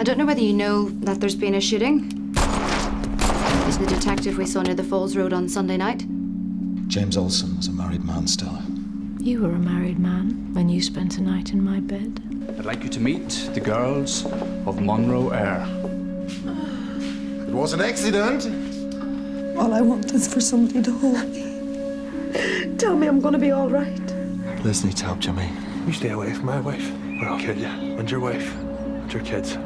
don't know whether you know that there's been a shooting. He's the detective we saw near the Falls Road on Sunday night. James Olsen was a married man, Stella. You were a married man when you spent a night in my bed. I'd like you to meet the girls of Monroe Air. It was an accident. All I want is for somebody to hold me. Tell me I'm gonna be all right. Liz needs help, Jimmy. You stay away from my wife, or I'll kill you. And your wife, and your kids.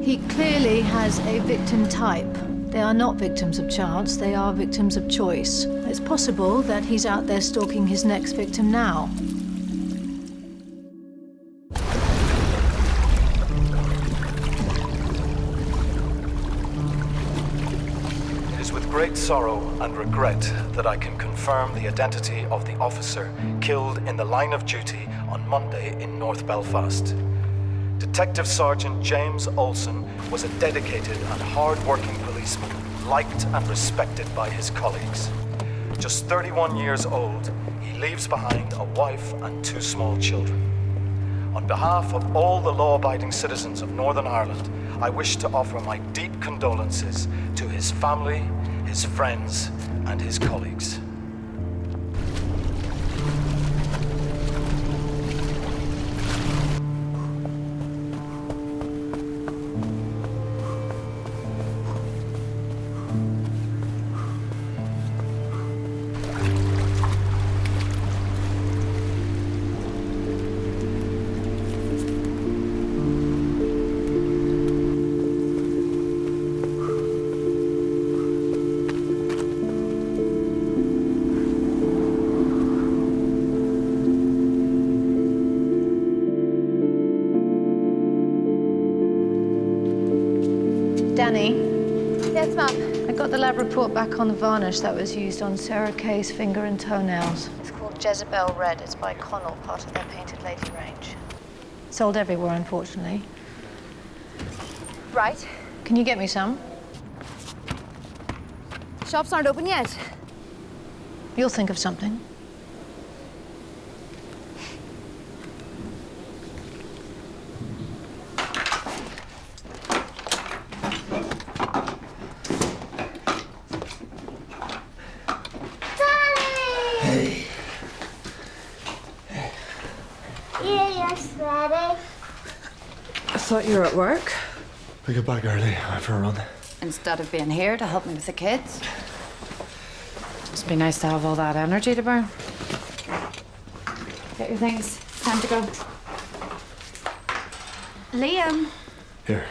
He clearly has a victim type. They are not victims of chance, they are victims of choice. It's possible that he's out there stalking his next victim now. It is with great sorrow and regret that I can confirm the identity of the officer killed in the line of duty on Monday in North Belfast. Detective Sergeant James Olsen was a dedicated and hard-working policeman, liked and respected by his colleagues. Just 31 years old, he leaves behind a wife and 2 small children. On behalf of all the law-abiding citizens of Northern Ireland, I wish to offer my deep condolences to his family, his friends, and his colleagues. Danny, Yes, Mum. I got the lab report back on the varnish that was used on Sarah Kay's finger and toenails. It's called Jezebel Red. It's by Connell, part of their Painted Lady range. Sold everywhere, unfortunately. Right. Can you get me some? Shops aren't open yet. You'll think of something. Hey. You're sweaty. I thought you were at work. We get back early for a run. Instead of being here to help me with the kids. Must be nice to have all that energy to burn. Get your things. It's time to go. Liam. Here.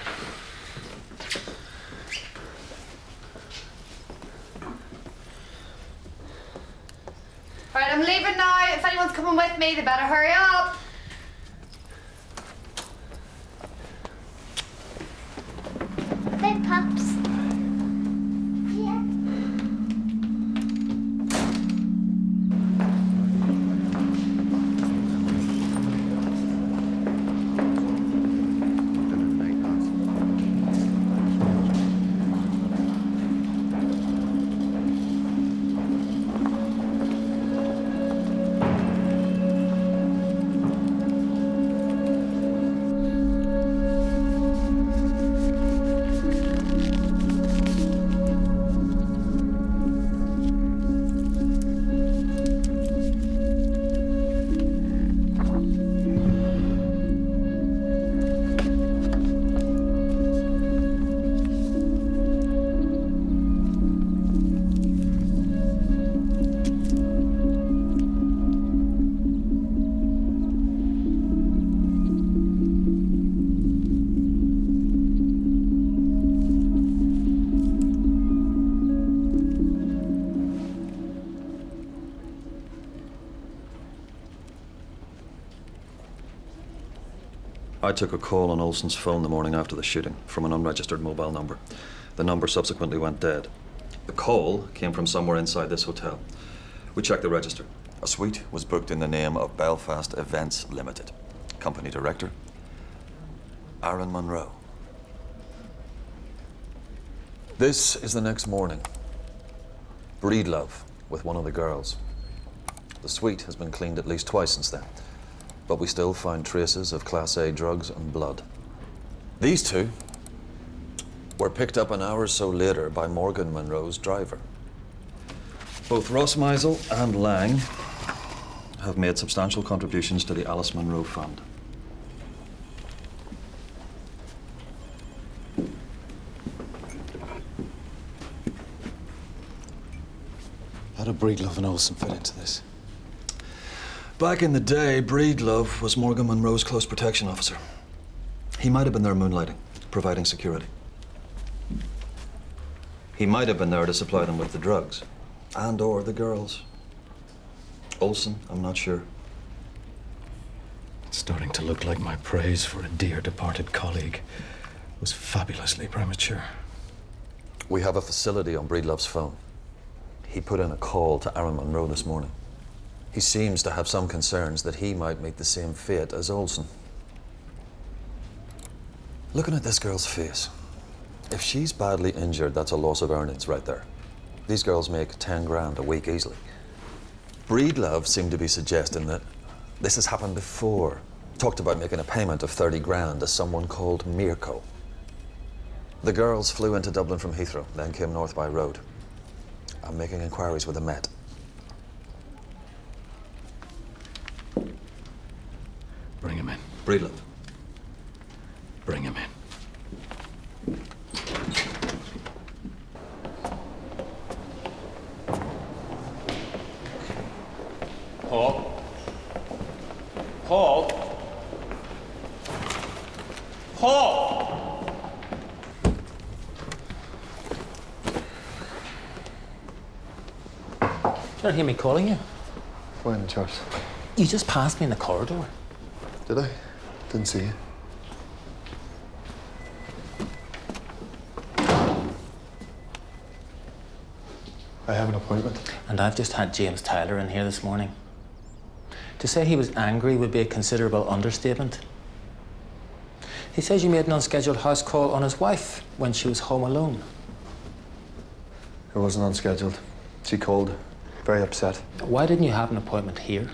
Right, I'm leaving now. If anyone's coming with me, they better hurry up. Big pups. Yeah. I took a call on Olsen's phone the morning after the shooting from an unregistered mobile number. The number subsequently went dead. The call came from somewhere inside this hotel. We checked the register. A suite was booked in the name of Belfast Events Limited. Company director, Aaron Monroe. This is the next morning. Breedlove with one of the girls. The suite has been cleaned at least twice since then, but we still find traces of Class A drugs and blood. These two were picked up an hour or so later by Morgan Monroe's driver. Both Ross Meisel and Lang have made substantial contributions to the Alice Monroe Fund. How do Breedlove and Olsen fit into this? Back in the day, Breedlove was Morgan Monroe's close protection officer. He might have been there moonlighting, providing security. He might have been there to supply them with the drugs, and/or the girls. Olsen, I'm not sure. It's starting to look like my praise for a dear departed colleague was fabulously premature. We have a facility on Breedlove's phone. He put in a call to Aaron Monroe this morning. He seems to have some concerns that he might meet the same fate as Olsen. Looking at this girl's face, if she's badly injured, that's a loss of earnings right there. These girls make 10 grand a week easily. Breedlove seemed to be suggesting that this has happened before. Talked about making a payment of 30 grand to someone called Mirko. The girls flew into Dublin from Heathrow, then came north by road. I'm making inquiries with the Met. Bring him in. Breedlove. Bring him in. Paul? Paul? Paul! Did you hear me calling you? When, Charles? You just passed me in the corridor. Did I? Didn't see you. I have an appointment. And I've just had James Tyler in here this morning. To say he was angry would be a considerable understatement. He says you made an unscheduled house call on his wife when she was home alone. It wasn't unscheduled. She called, very upset. Why didn't you have an appointment here?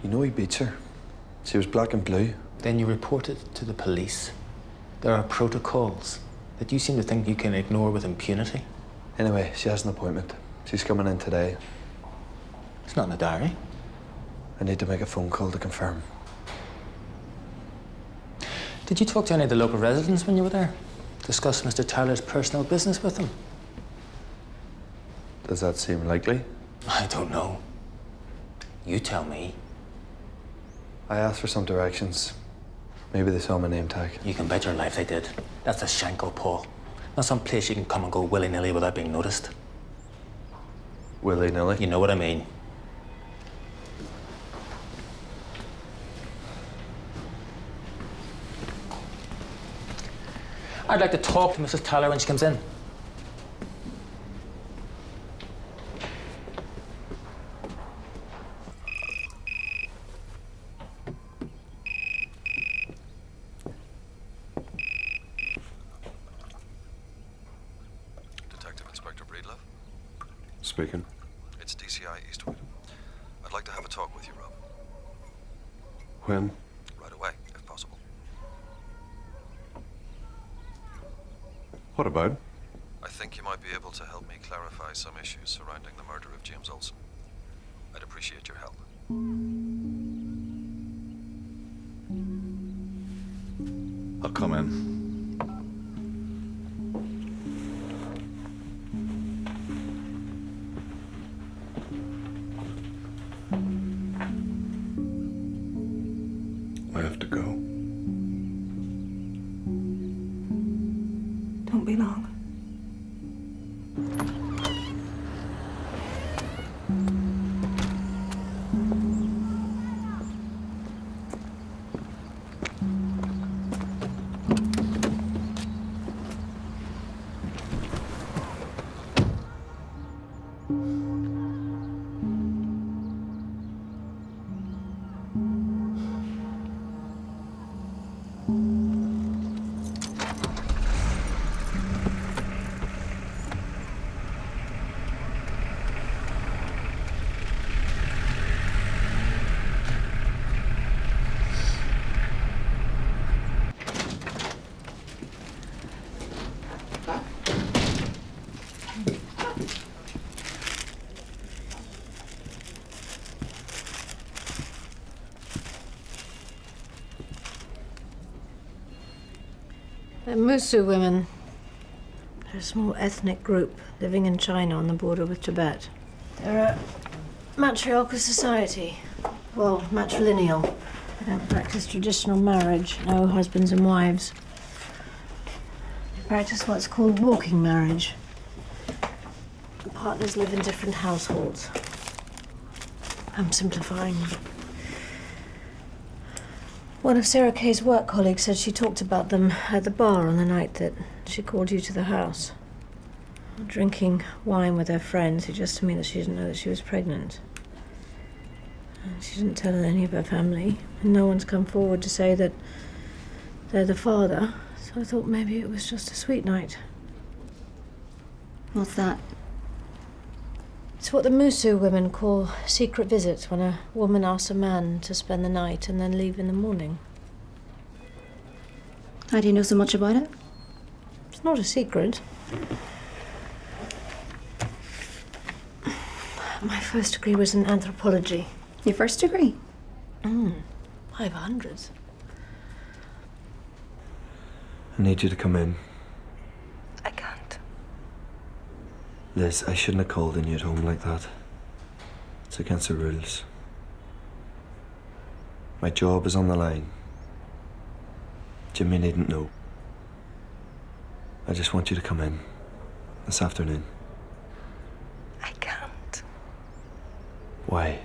You know he beats her. She was black and blue. Then you reported to the police. There are protocols that you seem to think you can ignore with impunity. Anyway, she has an appointment. She's coming in today. It's not in the diary. I need to make a phone call to confirm. Did you talk to any of the local residents when you were there? Discuss Mr. Tyler's personal business with them? Does that seem likely? I don't know. You tell me. I asked for some directions. Maybe they saw my name tag. You can bet your life they did. That's a Shanko, Paul. Not some place you can come and go willy-nilly without being noticed. Willy-nilly? You know what I mean. I'd like to talk to Mrs. Tyler when she comes in. Detective Inspector Breedlove? Speaking. It's DCI Eastwood. I'd like to have a talk with you, Rob. When? Right away, if possible. What about? I think you might be able to help me clarify some issues surrounding the murder of James Olsen. I'd appreciate your help. I'll come in. I have to go. Don't be long. They're Musu women. They're a small ethnic group living in China on the border with Tibet. They're a matriarchal society. Well, matrilineal. They don't practice traditional marriage, no husbands and wives. They practice what's called walking marriage. The partners live in different households. I'm simplifying. One of Sarah Kay's work colleagues said she talked about them at the bar on the night that she called you to the house. Drinking wine with her friends, who just told me that she didn't know that she was pregnant. And she didn't tell any of her family, and no one's come forward to say that they're the father, so I thought maybe it was just a sweet night. What's that? It's what the Musu women call secret visits, when a woman asks a man to spend the night and then leave in the morning. How do you know so much about it? It's not a secret. My first degree was in anthropology. Your first degree? 500s. I need you to come in. I can't. Liz, I shouldn't have called in you at home like that. It's against the rules. My job is on the line. Jimmy needn't know. I just want you to come in this afternoon. I can't. Why?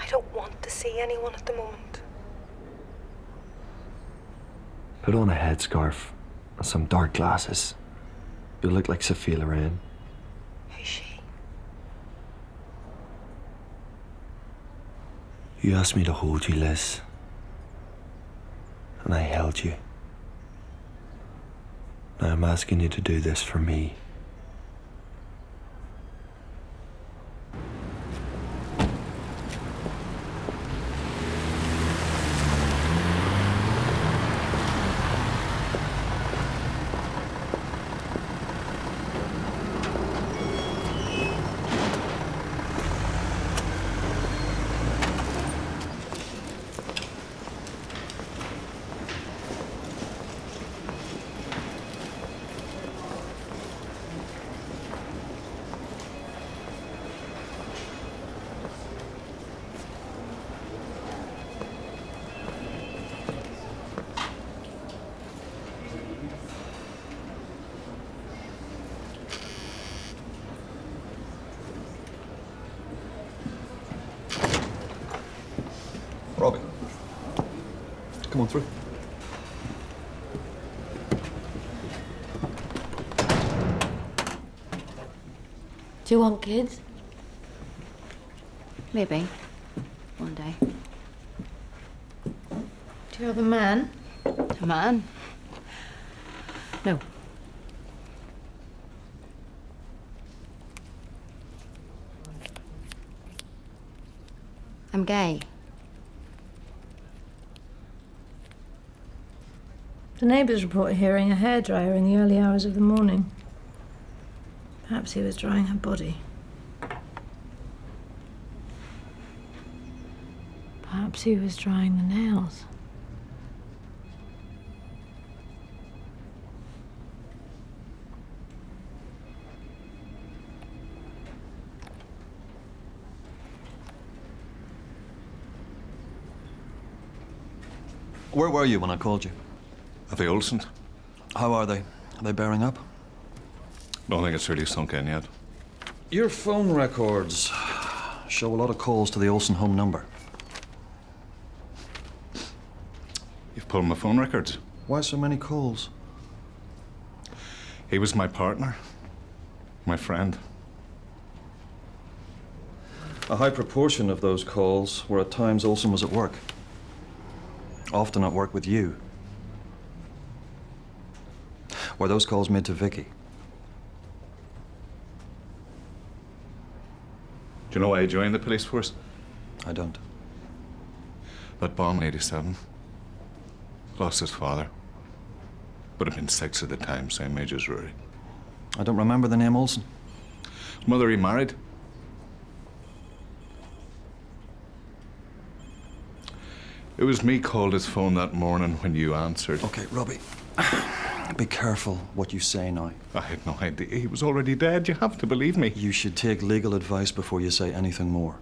I don't want to see anyone at the moment. Put on a headscarf and some dark glasses. You'll look like Sophia Loren. Who's she? You asked me to hold you, Liz. And I held you. Now I'm asking you to do this for me. Robbie, come on through. Do you want kids? Maybe. One day. Do you have a man? A man? No. I'm gay. The neighbours report hearing a hairdryer in the early hours of the morning. Perhaps he was drying her body. Perhaps he was drying the nails. Where were you when I called you? At the Olsen? How are they? Are they bearing up? Don't think it's really sunk in yet. Your phone records show a lot of calls to the Olsen home number. You've pulled my phone records? Why so many calls? He was my partner, my friend. A high proportion of those calls were at times Olsen was at work. Often at work with you. Were those calls made to Vicky? Do you know why he joined the police force? I don't. That bomb in '87. Lost his father. Would have been 6 at the time, same age as Rory. I don't remember the name Olsen. Mother remarried. It was me called his phone that morning when you answered. Okay, Robbie. Be careful what you say now. I had no idea. He was already dead. You have to believe me. You should take legal advice before you say anything more.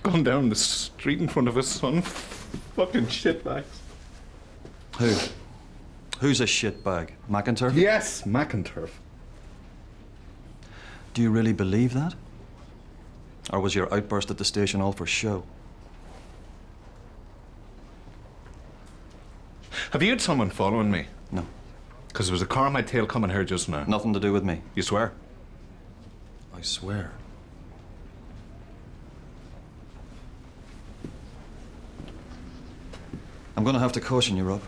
Gone down the street in front of his son. Fucking shitbags. Who? Who's a shitbag? McIntyre? Yes, McIntyre. Do you really believe that? Or was your outburst at the station all for show? Have you had someone following me? No. Because there was a car on my tail coming here just now. Nothing to do with me. You swear? I swear. I'm gonna have to caution you, Rob.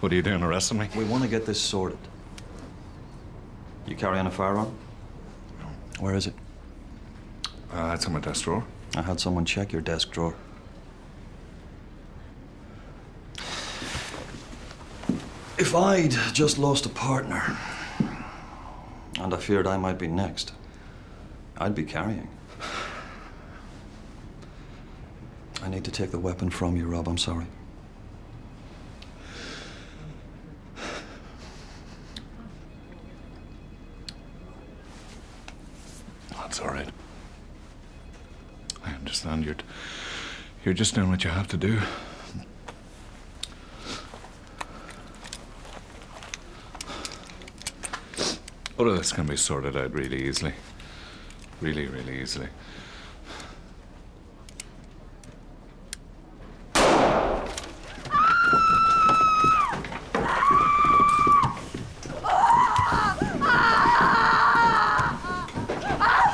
What are you doing, arresting me? We want to get this sorted. You carrying a firearm? No. Where is it? It's in my desk drawer. I had someone check your desk drawer. If I'd just lost a partner, and I feared I might be next, I'd be carrying. I need to take the weapon from you, Rob. I'm sorry. That's all right. I understand. You're just doing what you have to do. All of this can be sorted out really easily. Really, really easily.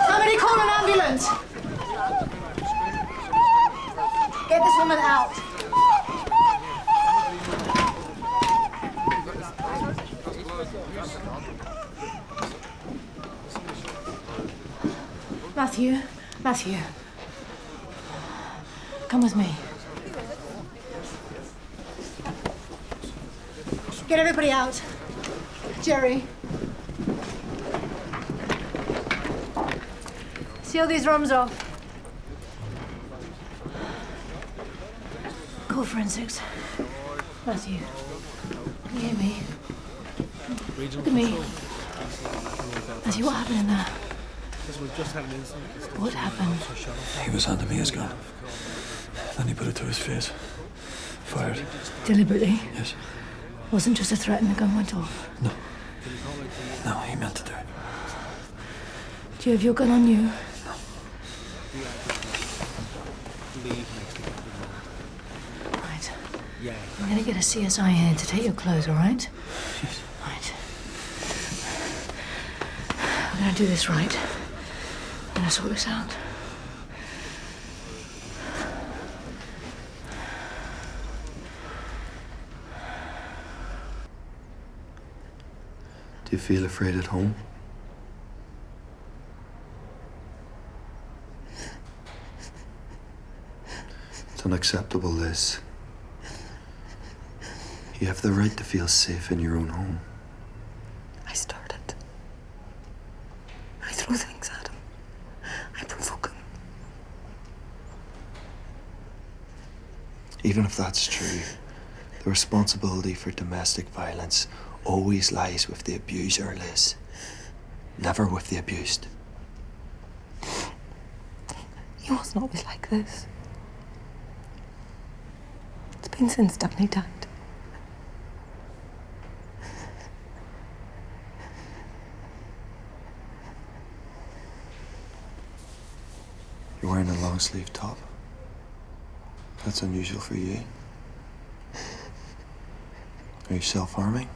Somebody call an ambulance! Get this woman out. Matthew. Come with me. Get everybody out. Jerry. Seal these rooms off. Call forensics. Matthew. Can you hear me? Look at me. Matthew, what happened in there? What happened? He was handing me his gun. Then he put it to his face. Fired. Deliberately? Yes. Wasn't just a threat and the gun went off? No. No, he meant to do it. Do you have your gun on you? No. Right. I'm gonna get a CSI here to take your clothes, all right? Yes. Right. We're gonna do this right. I'm gonna sort this out. Do you feel afraid at home? It's unacceptable, Liz. You have the right to feel safe in your own home. I started. I throw things at him. I provoke him. Even if that's true, the responsibility for domestic violence always lies with the abuser, Liz. Never with the abused. He wasn't always like this. It's been since Daphne died. You're wearing a long sleeve top. That's unusual for you. Are you self-harming?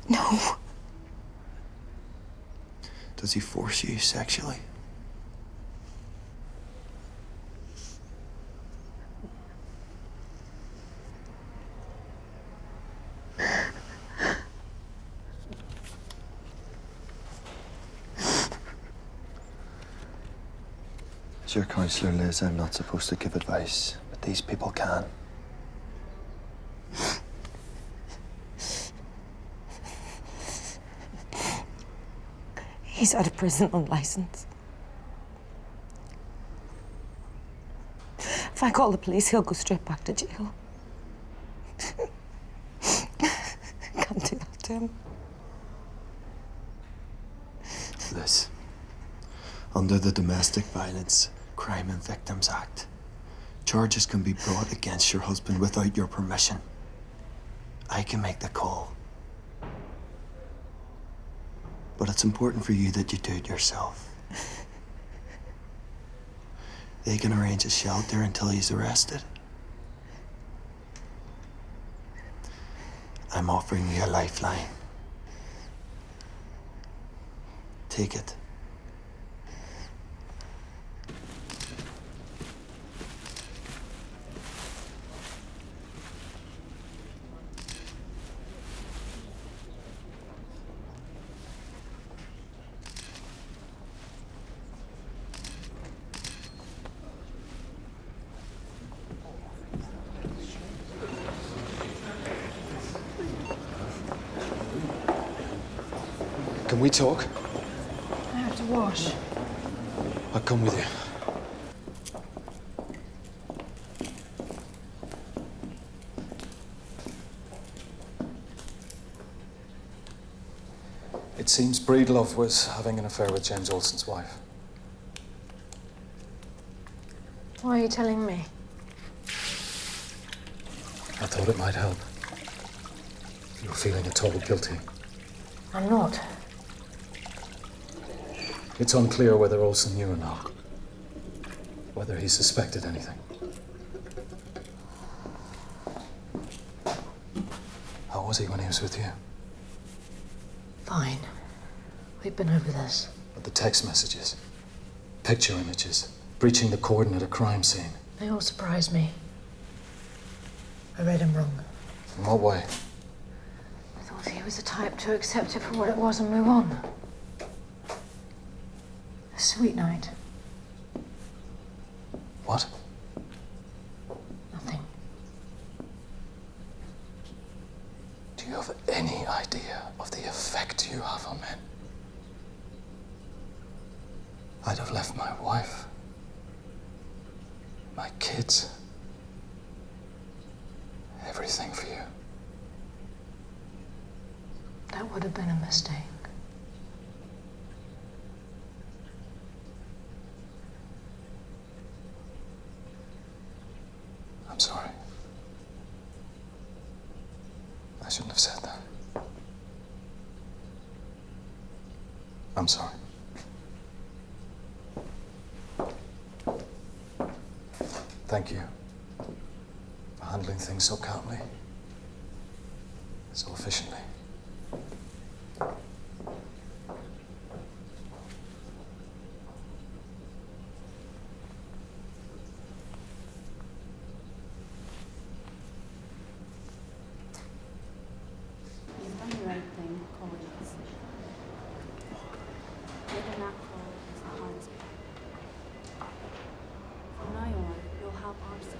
No. Does he force you sexually? As your counselor, Liz, I'm not supposed to give advice, but these people can. He's out of prison on license. If I call the police, he'll go straight back to jail. I can't do that to him. Liz, under the Domestic Violence Crime and Victims Act, charges can be brought against your husband without your permission. I can make the call. But it's important for you that you do it yourself. They can arrange a shelter until he's arrested. I'm offering you a lifeline. Take it. Can we talk? I have to wash. I'll come with you. It seems Breedlove was having an affair with James Olsen's wife. Why are you telling me? I thought it might help. You're feeling at all guilty. I'm not. It's unclear whether Olsen knew or not. Whether he suspected anything. How was he when he was with you? Fine. We've been over this. But the text messages, picture images, breaching the cordon at a crime scene. They all surprised me. I read him wrong. In what way? I thought he was the type to accept it for what it was and move on. A sweet night. What? Nothing. Do you have any idea of the effect you have on men? I'd have left my wife, my kids, everything for you. That would have been a mistake. I'm sorry. I shouldn't have said that. I'm sorry. Thank you for handling things so calmly, so efficiently. You've done the right thing, colleagues. Making that call is the hardest part. From now on, you'll have our support.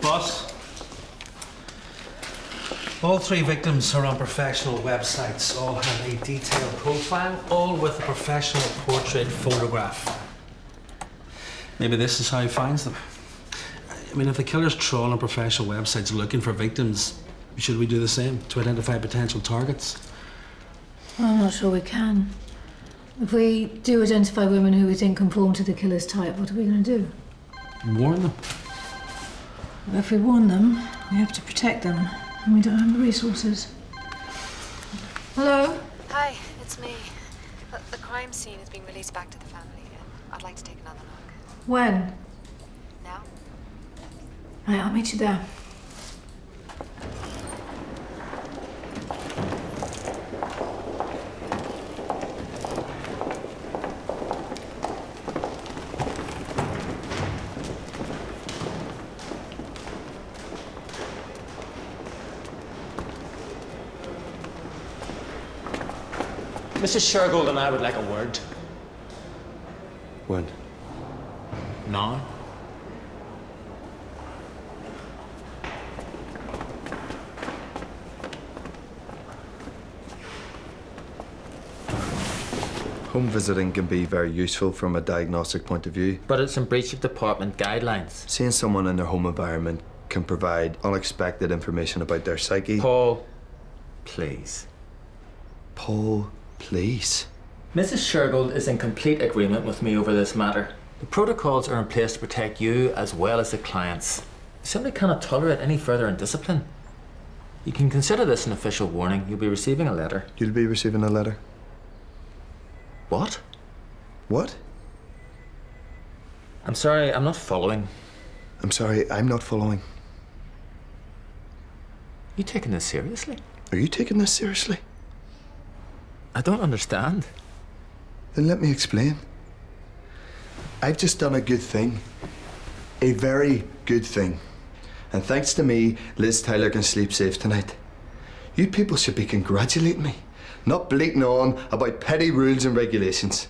Boss, all three victims are on professional websites, all have a detailed profile, all with a professional portrait photograph. Maybe this is how he finds them. I mean, if the killer's trawling professional websites looking for victims, should we do the same to identify potential targets? Well, I'm not sure we can. If we do identify women who we think conform to the killer's type, what are we going to do? Warn them. If we warn them, we have to protect them, and we don't have the resources. Hello? Hi, it's me. The crime scene is being released back to the family, and I'd like to take another look. When? Now? Right, I'll meet you there. Mrs. Shergold and I would like a word. When? Now? Home visiting can be very useful from a diagnostic point of view. But it's in breach of department guidelines. Seeing someone in their home environment can provide unexpected information about their psyche. Paul, please. Paul, please. Mrs. Shergold is in complete agreement with me over this matter. The protocols are in place to protect you as well as the clients. You simply cannot tolerate any further indiscipline. You can consider this an official warning. You'll be receiving a letter. You'll be receiving a letter. What? What? I'm sorry, I'm not following. I'm sorry, I'm not following. You taking this seriously? Are you taking this seriously? I don't understand. Then let me explain. I've just done a good thing. A very good thing. And thanks to me, Liz Tyler can sleep safe tonight. You people should be congratulating me, not bleating on about petty rules and regulations.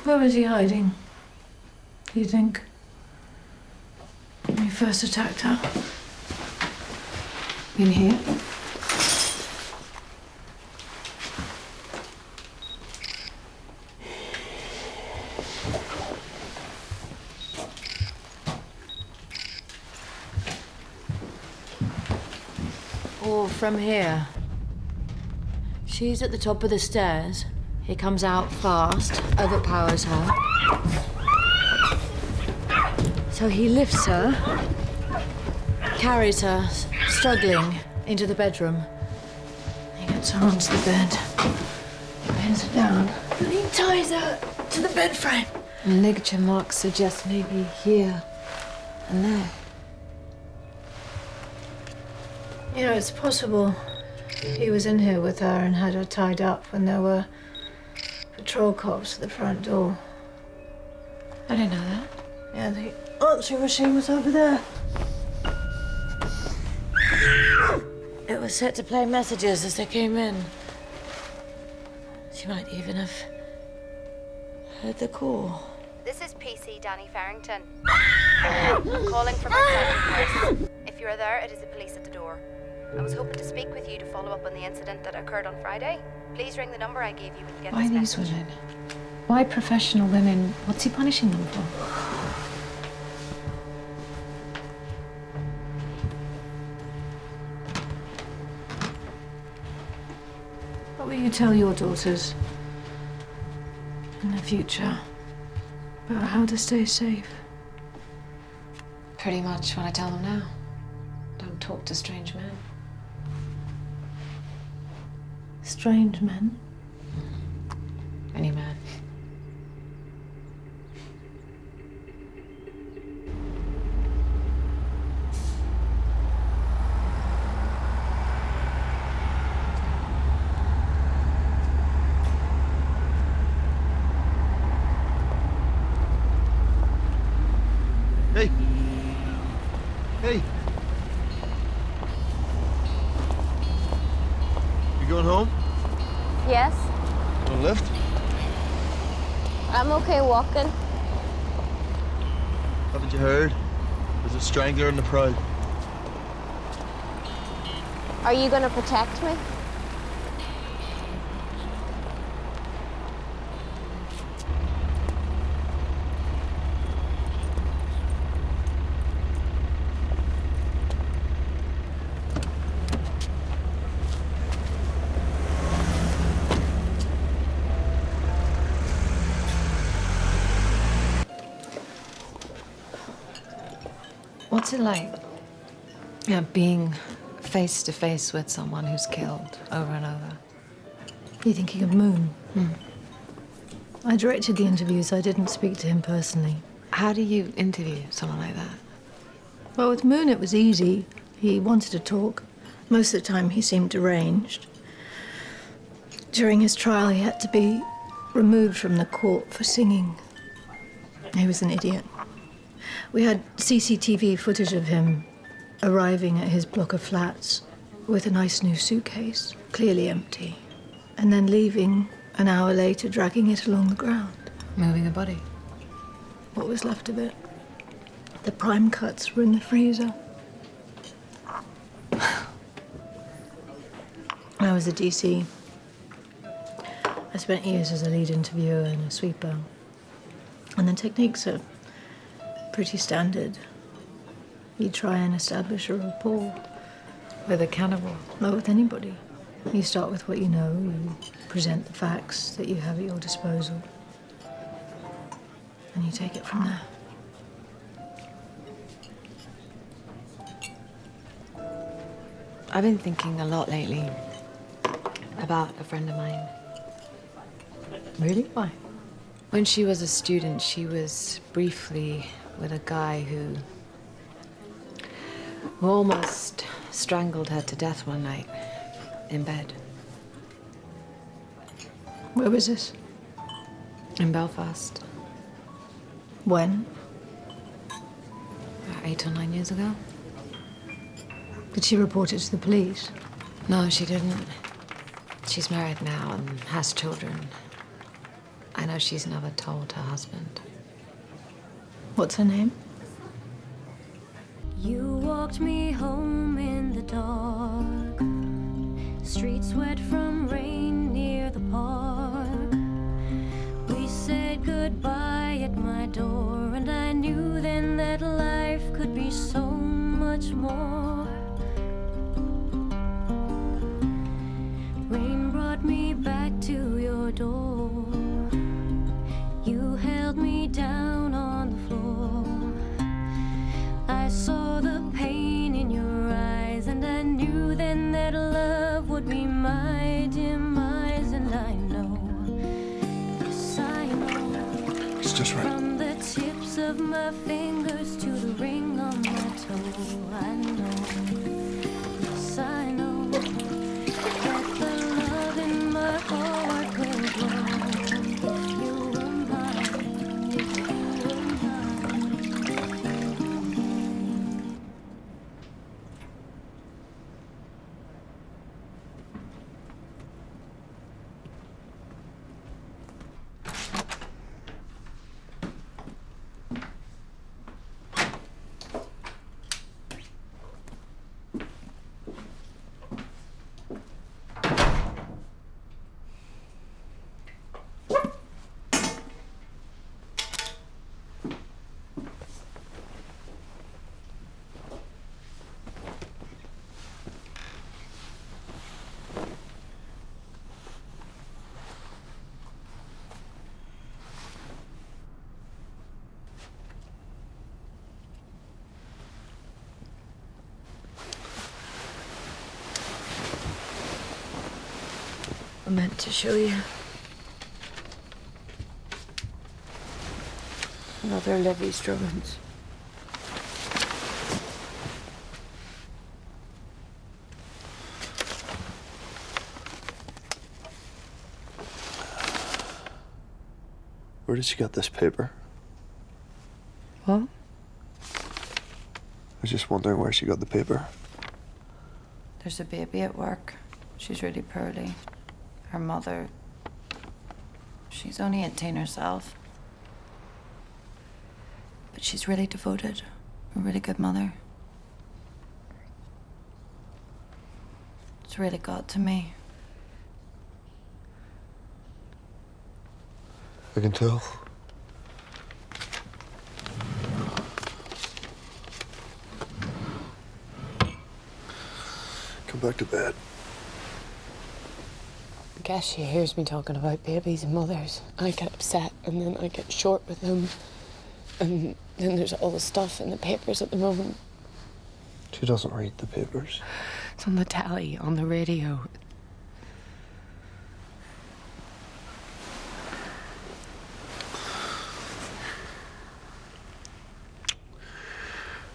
Where was he hiding, do you think? When you first attacked her? In here? Or from here. She's at the top of the stairs. He comes out fast, overpowers her. So he lifts her, carries her, struggling, into the bedroom. He gets her onto the bed, he pins her down, and he ties her to the bed frame. And ligature marks suggest maybe here and there. You know, it's possible he was in here with her and had her tied up when there were patrol cops at the front door. I didn't know that. Yeah, the answering machine was over there. It was set to play messages as they came in. She might even have heard the call. This is PC Danny Farrington. I'm calling from outside the house. If you are there, it is the police at the door. I was hoping to speak with you to follow up on the incident that occurred on Friday. Please ring the number I gave you when you get Why this these message. women? Why professional women? What's he punishing them for? What will you tell your daughters in the future about how to stay safe? Pretty much what I tell them now. Don't talk to strange men. Strange men? Any man. Hey! Hey! You going home? Yes, On a lift? I'm okay walking. Haven't you heard? There's a strangler in the Proud. Are you going to protect me? What's it like? Yeah, being face to face with someone who's killed over and over. You thinking of Moon? I directed the interviews. I didn't speak to him personally. How do you interview someone like that? Well, with Moon it was easy. He wanted to talk. Most of the time he seemed deranged. During his trial he had to be removed from the court for singing. He was an idiot. We had CCTV footage of him arriving at his block of flats with a nice new suitcase, clearly empty, and then leaving an hour later, dragging it along the ground. Moving a body. What was left of it? The prime cuts were in the freezer. When I was a DC, I spent years as a lead interviewer and a sweeper. And the techniques are pretty standard. You try and establish a rapport with a cannibal, not with anybody. You start with what you know, you present the facts that you have at your disposal, and you take it from there. I've been thinking a lot lately about a friend of mine. Really? Why? When she was a student, she was briefly with a guy who almost strangled her to death one night in bed. Where was this? In Belfast. When? About 8 or 9 years ago. Did she report it to the police? No, she didn't. She's married now and has children. I know she's never told her husband. What's her name? You walked me home in the dark, streets wet from rain near the park. We said goodbye at my door, and I knew then that life could be so much more. Rain brought me back to your door. You held me down on the floor. I saw the pain in your eyes, and I knew then that love would be my demise. And I know, yes I know, It's just right. from the tips of my fingers to the ring on my toe, I know, yes I know, that the love in my heart will grow if you were mine, if you were mine. I meant to show you. Another Livy's drawings. Where did she get this paper? What? I was just wondering where she got the paper. There's a baby at work. She's really poorly. Her mother, she's only 18 herself. But she's really devoted. A really good mother. It's really got to me. I can tell. Come back to bed. I guess she hears me talking about babies and mothers. I get upset and then I get short with them. And then there's all the stuff in the papers at the moment. She doesn't read the papers. It's on the telly, on the radio.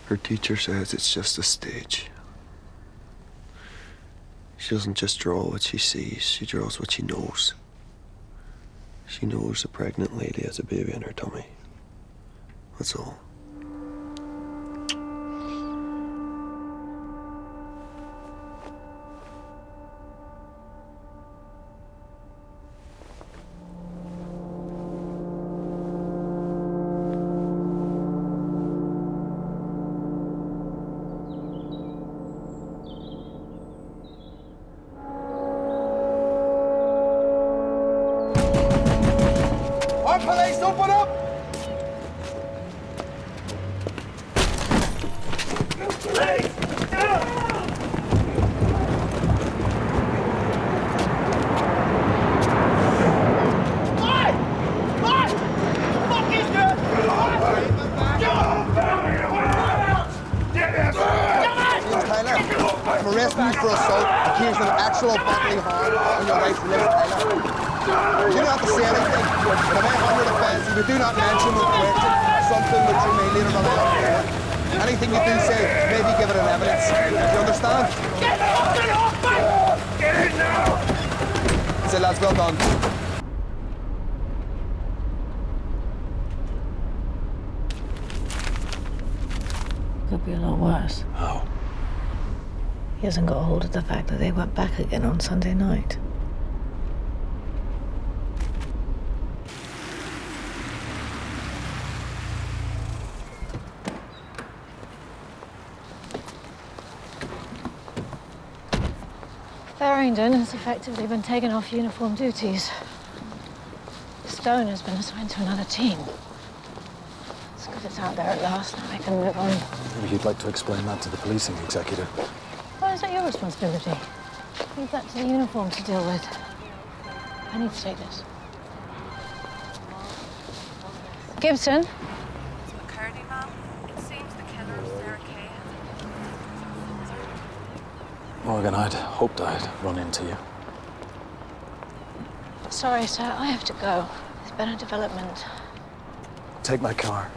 Her teacher says it's just a stage. She doesn't just draw what she sees, she draws what she knows. She knows a pregnant lady has a baby in her tummy. That's all. open up! I'm arresting you for assault, accused of actual bodily harm on your wife, Liz Tyler. You do not have to say anything, but if I under defence, you do not mention or question something which you may later rely on for. Anything you do say may be given in evidence. Do you understand? Get off me! Get in now! That's it, lads. Well done. Could be a lot worse. How? He hasn't got a hold of the fact that they went back again on Sunday night. Farringdon has effectively been taken off uniform duties. Stone has been assigned to another team. It's good it's out there at last, now I can move on. Maybe you'd like to explain that to the policing executive. Why is that your responsibility? Leave that to the uniform to deal with. I need to take this. Gibson? It's McCurdy, ma'am. It seems the killer of Sarah Kay has... Morgan, I'd hoped I'd run into you. Sorry, sir. I have to go. There's been a development. Take my car.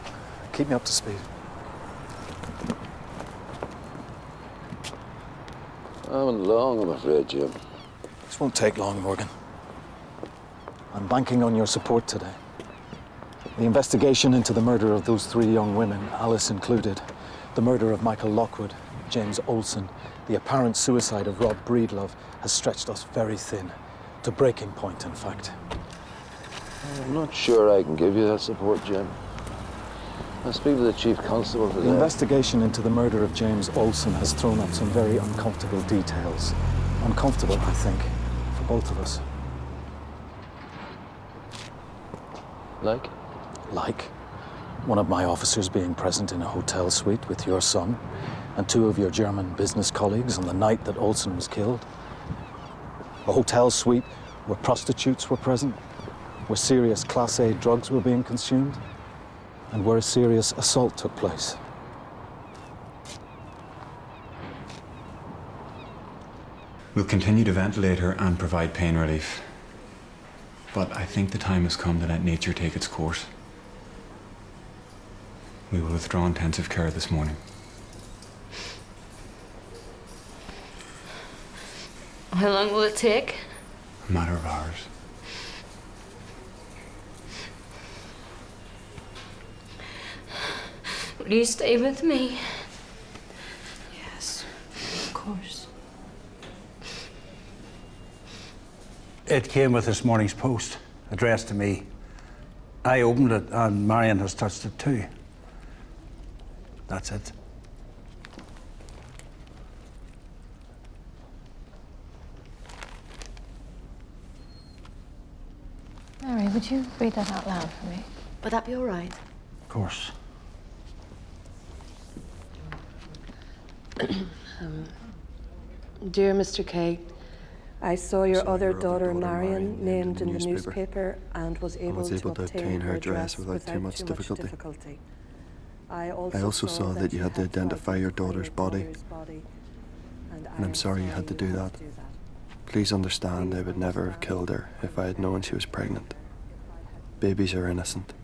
Keep me up to speed. I haven't long, I'm afraid, Jim. This won't take long, Morgan. I'm banking on your support today. The investigation into the murder of those 3 young women, Alice included, the murder of Michael Lockwood, James Olsen, the apparent suicide of Rob Breedlove, has stretched us very thin. To breaking point, in fact. I'm not sure I can give you that support, Jim. I'll speak to the Chief Constable today. The investigation into the murder of James Olsen has thrown up some very uncomfortable details. Uncomfortable, I think, for both of us. Like? Like one of my officers being present in a hotel suite with your son and 2 of your German business colleagues on the night that Olsen was killed. A hotel suite where prostitutes were present, where serious Class A drugs were being consumed, and where a serious assault took place. We'll continue to ventilate her and provide pain relief. But I think the time has come to let nature take its course. We will withdraw intensive care this morning. How long will it take? A matter of hours. Will you stay with me? Yes, of course. It came with this morning's post, addressed to me. I opened it and Marion has touched it too. That's it. Mary, would you read that out loud for me? Would that be all right? Of course. Dear Mr. Kay, I saw your other daughter Marion named in the newspaper and was able to obtain her address without too much difficulty. I also saw that you had to identify your daughter's body, And I'm sorry you had to do that. Please understand I would never have killed her if I had known she was pregnant. Babies are innocent,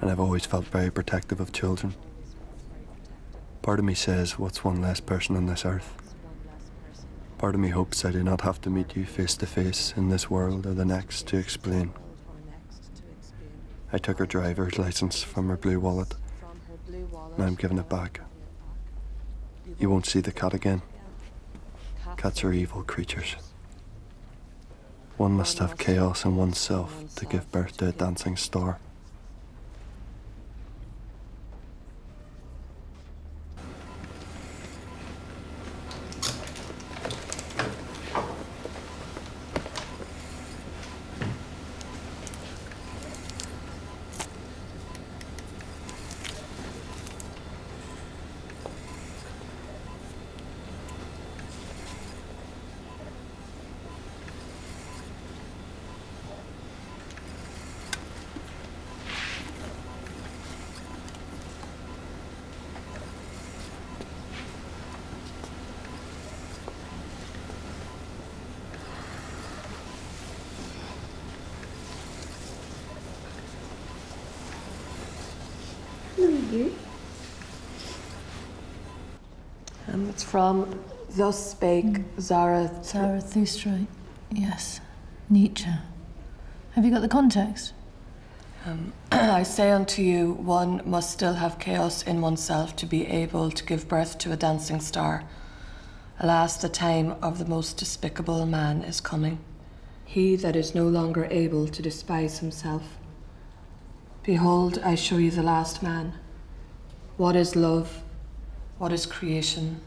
and I've always felt very protective of children. Part of me says, what's one less person on this earth? Part of me hopes I do not have to meet you face to face in this world or the next to explain. I took her driver's license from her blue wallet. Now I'm giving it back. You won't see the cat again. Cats are evil creatures. One must have chaos in oneself to give birth to a dancing star. you. It's from Thus Spake Zarathustra, yes. Nietzsche. Have you got the context? I say unto you, one must still have chaos in oneself to be able to give birth to a dancing star. Alas, the time of the most despicable man is coming. He that is no longer able to despise himself. Behold, I show you the last man. What is love? What is creation?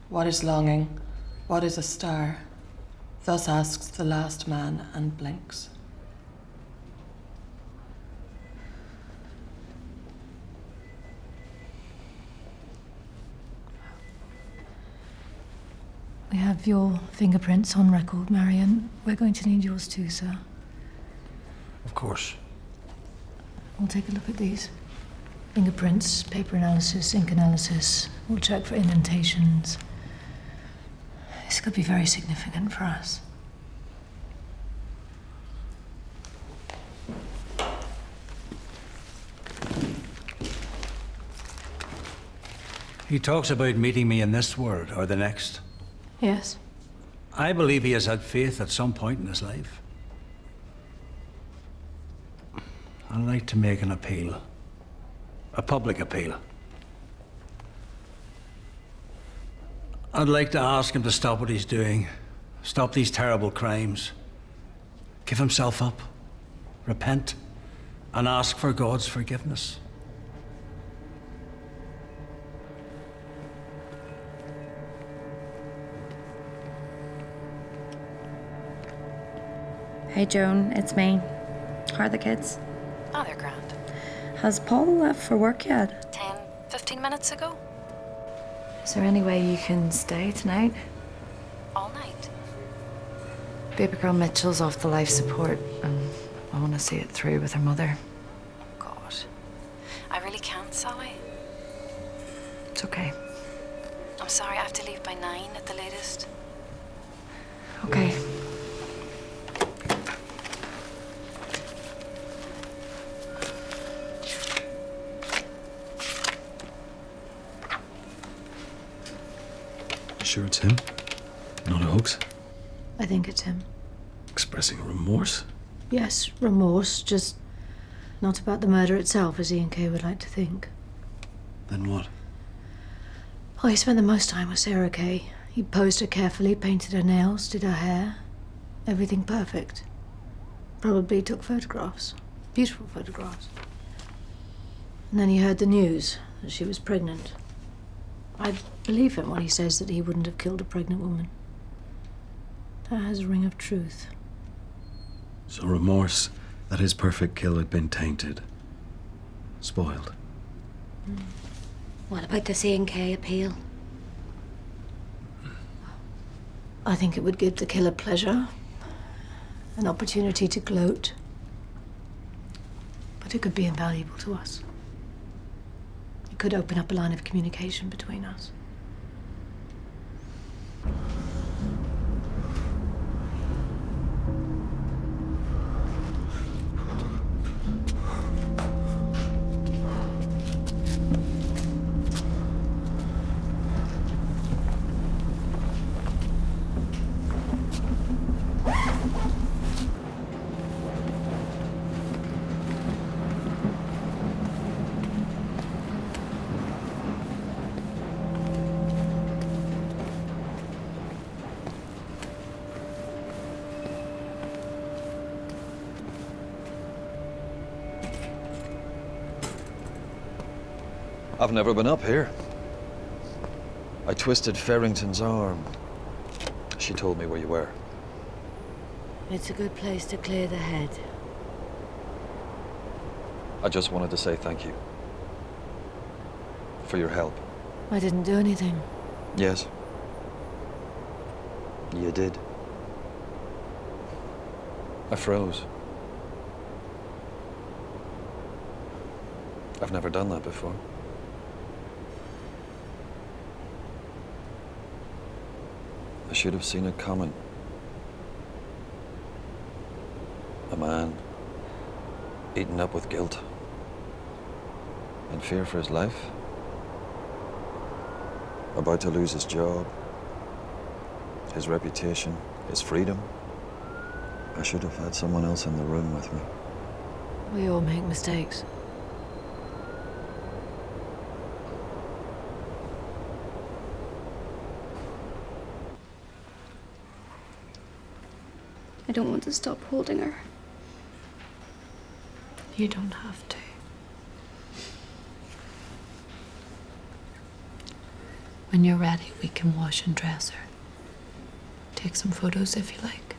What is longing? What is a star? Thus asks the last man and blinks. We have your fingerprints on record, Marion. We're going to need yours too, sir. Of course. We'll take a look at these. Fingerprints, paper analysis, ink analysis. We'll check for indentations. This could be very significant for us. He talks about meeting me in this world or the next. Yes. I believe he has had faith at some point in his life. I'd like to make an appeal. A public appeal. I'd like to ask him to stop what he's doing. Stop these terrible crimes. Give himself up. Repent. And ask for God's forgiveness. Hey Joan, it's me. How are the kids? Oh, they're grand. Has Paul left for work yet? 10, 15 minutes ago. Is there any way you can stay tonight? All night. Baby girl Mitchell's off the life support and I want to see it through with her mother. God. I really can't, Sally. It's okay. I'm sorry, I have to leave by 9 at the latest. Okay. Sure it's him? Not a hoax? I think it's him. Expressing remorse? Yes, remorse, just not about the murder itself, as Ian Kay would like to think. Then what? Oh, he spent the most time with Sarah Kay. He posed her carefully, painted her nails, did her hair. Everything perfect. Probably took photographs. Beautiful photographs. And then he heard the news that she was pregnant. I believe him when he says that he wouldn't have killed a pregnant woman. That has a ring of truth. So remorse that his perfect kill had been tainted. Spoiled. What about the C&K appeal? I think it would give the killer pleasure, an opportunity to gloat. But it could be invaluable to us. It could open up a line of communication between us. I've never been up here. I twisted Farrington's arm. She told me where you were. It's a good place to clear the head. I just wanted to say thank you. For your help. I didn't do anything. Yes. You did. I froze. I've never done that before. I should have seen it coming. A man eaten up with guilt. In fear for his life? About to lose his job, his reputation, his freedom? I should have had someone else in the room with me. We all make mistakes. I don't want to stop holding her. You don't have to. When you're ready, we can wash and dress her. Take some photos if you like.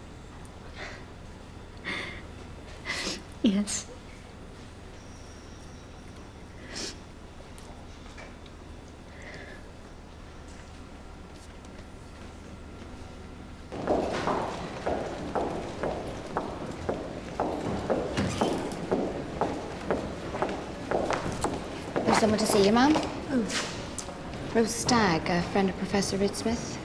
Yes. There's someone to see you, ma'am. Oh. Rose Stagg, a friend of Professor Reed Smith.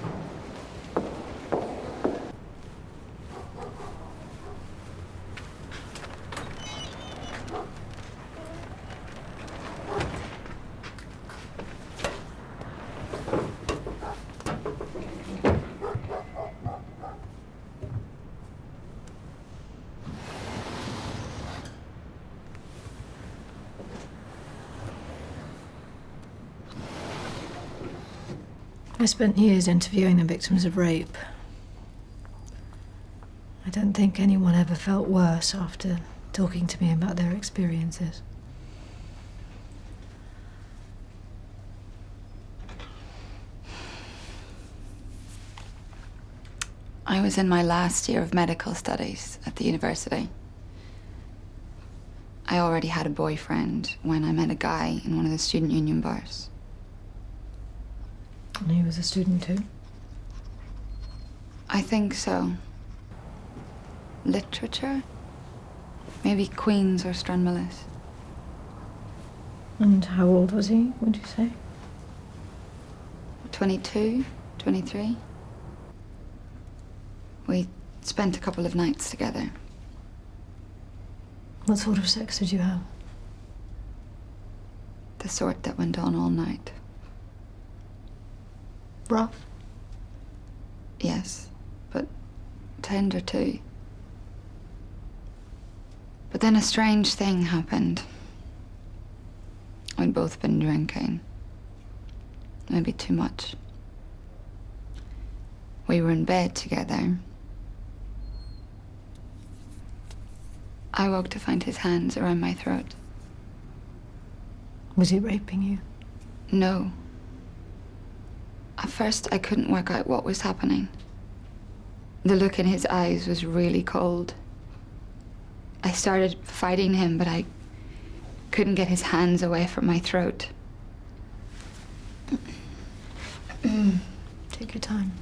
I spent years interviewing the victims of rape. I don't think anyone ever felt worse after talking to me about their experiences. I was in my last year of medical studies at the university. I already had a boyfriend when I met a guy in one of the student union bars. And he was a student too? I think so. Literature? Maybe Queen's or Stranmillis. And how old was he, would you say? 22, 23. We spent a couple of nights together. What sort of sex did you have? The sort that went on all night. Rough? Yes, but tender too. But then a strange thing happened. We'd both been drinking. Maybe too much. We were in bed together. I woke to find his hands around my throat. Was he raping you? No. At first, I couldn't work out what was happening. The look in his eyes was really cold. I started fighting him, but I couldn't get his hands away from my throat. Take your time.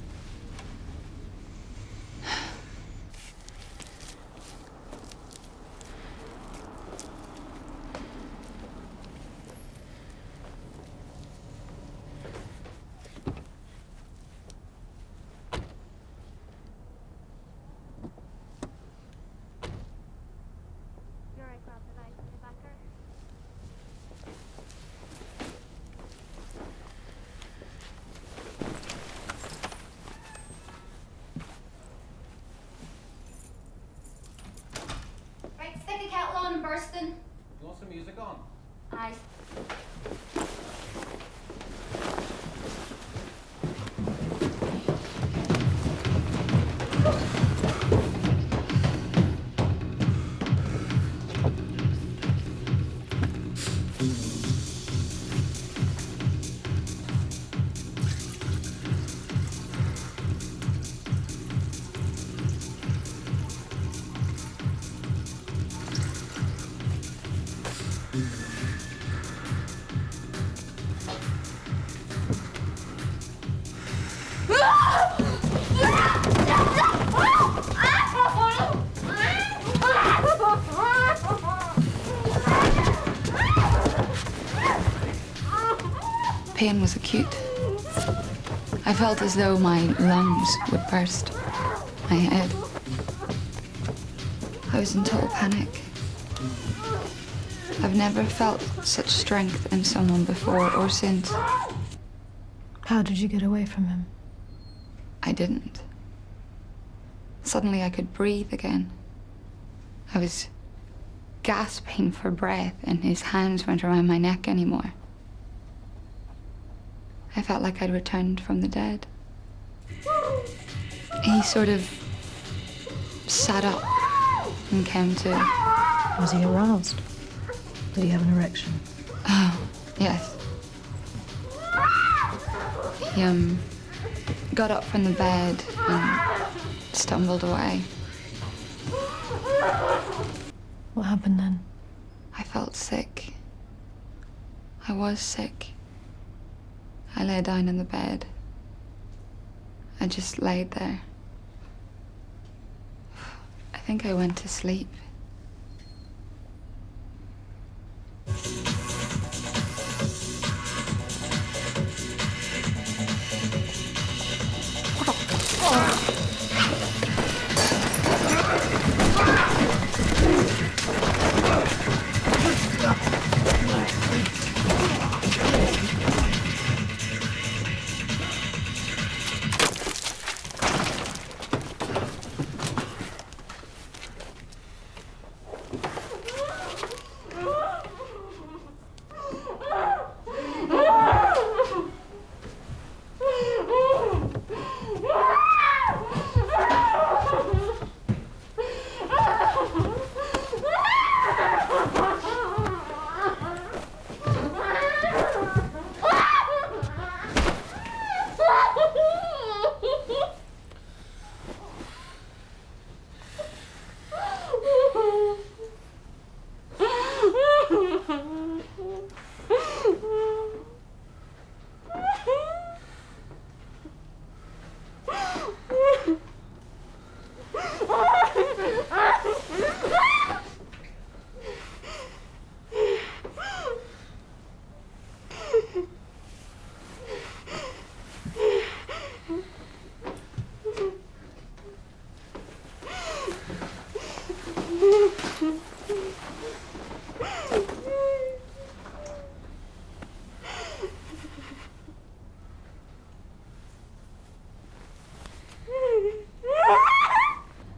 Stick the kettle on and bursting. You want some music on? Aye. Pain was acute. I felt as though my lungs would burst. My head. I was in total panic. I've never felt such strength in someone before or since. How did you get away from him? I didn't. Suddenly I could breathe again. I was gasping for breath and his hands weren't around my neck anymore. I felt like I'd returned from the dead. He sort of sat up and came to. Was he aroused? Did he have an erection? Oh, yes. He got up from the bed and stumbled away. What happened then? I felt sick. I was sick. I lay down in the bed. I just laid there. I think I went to sleep.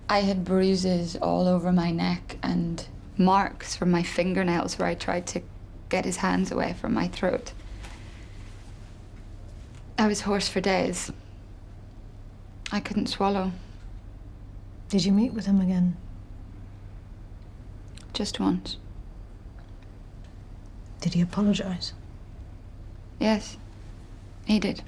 I had bruises all over my neck and marks from my fingernails where I tried to get his hands away from my throat. I was hoarse for days. I couldn't swallow. Did you meet with him again? Just once. Did he apologize? Yes, he did.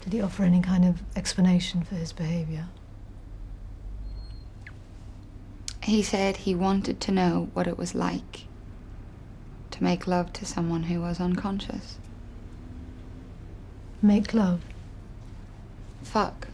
Did he offer any kind of explanation for his behavior? He said he wanted to know what it was like to make love to someone who was unconscious. Make love? Fuck.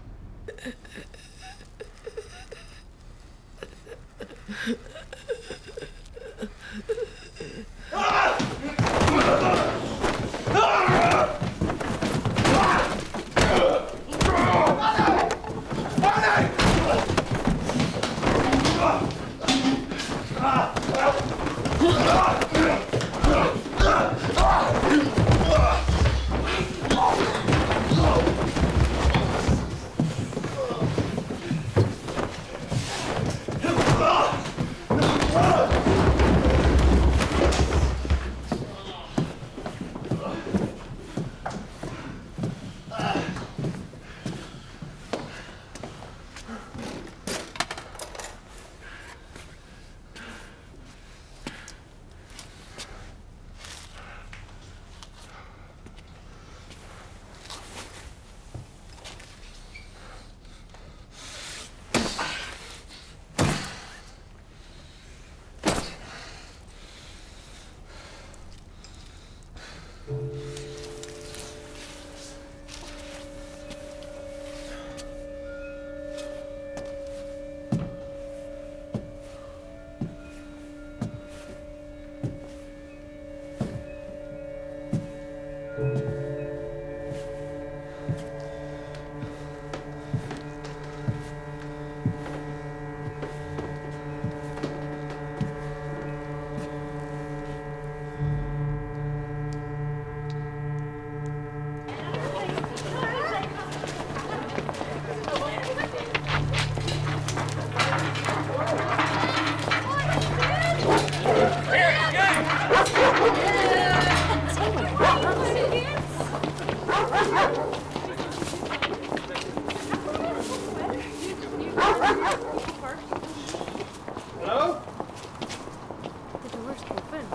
Open.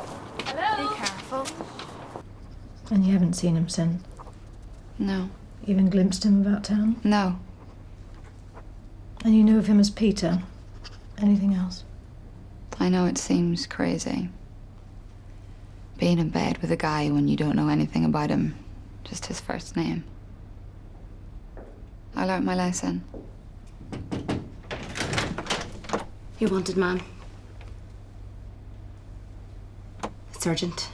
Hello? Be careful. And you haven't seen him since? No. Even glimpsed him about town? No. And you knew of him as Peter? Anything else? I know it seems crazy. Being in bed with a guy when you don't know anything about him, just his first name. I learnt my lesson. You wanted, man. It's urgent.